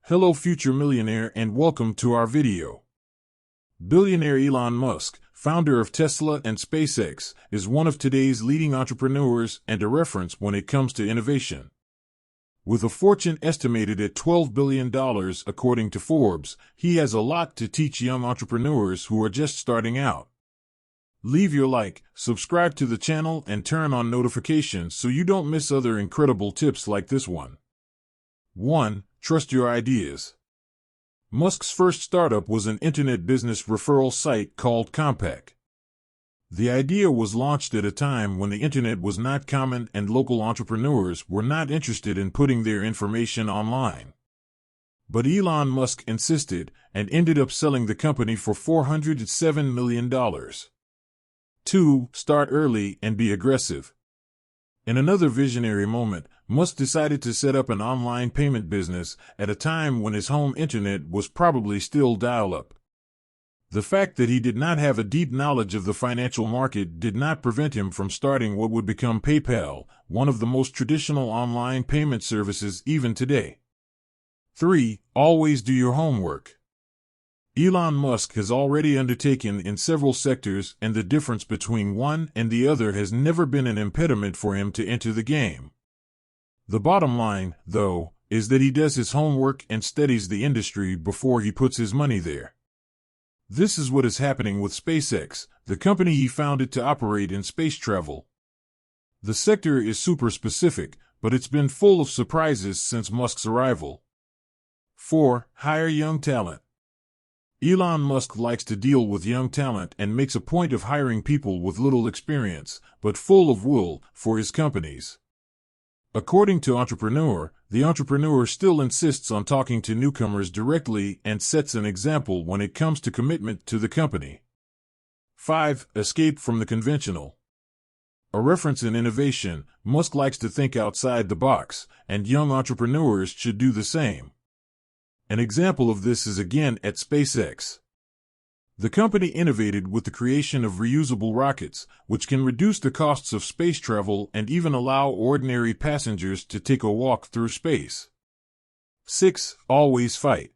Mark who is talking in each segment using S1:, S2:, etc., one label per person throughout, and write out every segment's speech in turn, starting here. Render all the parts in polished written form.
S1: Hello future millionaire and welcome to our video. Billionaire Elon Musk, founder of Tesla and SpaceX, is one of today's leading entrepreneurs and a reference when it comes to innovation. With a fortune estimated at $12 billion according to Forbes, he has a lot to teach young entrepreneurs who are just starting out. Leave your like, subscribe to the channel and turn on notifications so you don't miss other incredible tips like this one. 1. Trust your ideas. Musk's first startup was an internet business referral site called Compaq. The idea was launched at a time when the internet was not common and local entrepreneurs were not interested in putting their information online. But Elon Musk insisted and ended up selling the company for $407 million. 2. Start early and be aggressive. In another visionary moment, Musk decided to set up an online payment business at a time when his home internet was probably still dial-up. The fact that he did not have a deep knowledge of the financial market did not prevent him from starting what would become PayPal, one of the most traditional online payment services even today. 3. Always do your homework. Elon Musk has already undertaken in several sectors, and the difference between one and the other has never been an impediment for him to enter the game. The bottom line, though, is that he does his homework and studies the industry before he puts his money there. This is what is happening with SpaceX, the company he founded to operate in space travel. The sector is super specific, but it's been full of surprises since Musk's arrival. 4. Hire young talent. Elon Musk likes to deal with young talent and makes a point of hiring people with little experience, but full of will, for his companies. According to Entrepreneur, the entrepreneur still insists on talking to newcomers directly and sets an example when it comes to commitment to the company. 5. Escape from the conventional. A reference in innovation, Musk likes to think outside the box, and young entrepreneurs should do the same. An example of this is again at SpaceX. The company innovated with the creation of reusable rockets, which can reduce the costs of space travel and even allow ordinary passengers to take a walk through space. 6. Always fight.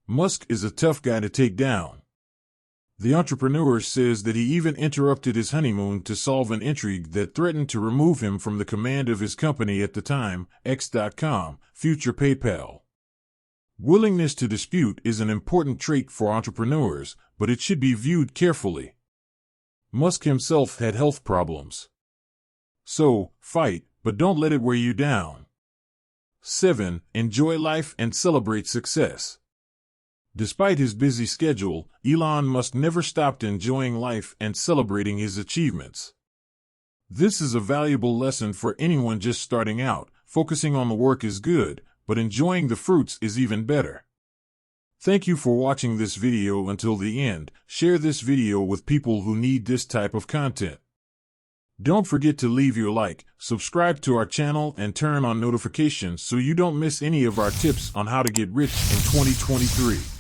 S1: Musk is a tough guy to take down. The entrepreneur says that he even interrupted his honeymoon to solve an intrigue that threatened to remove him from the command of his company at the time, X.com, future PayPal. Willingness to dispute is an important trait for entrepreneurs, but it should be viewed carefully. Musk himself had health problems. So, fight, but don't let it wear you down. 7. Enjoy life and celebrate success. Despite his busy schedule, Elon Musk never stopped enjoying life and celebrating his achievements. This is a valuable lesson for anyone just starting out. Focusing on the work is good, but enjoying the fruits is even better. Thank you for watching this video until the end. Share this video with people who need this type of content. Don't forget to leave your like, subscribe to our channel and turn on notifications so you don't miss any of our tips on how to get rich in 2023.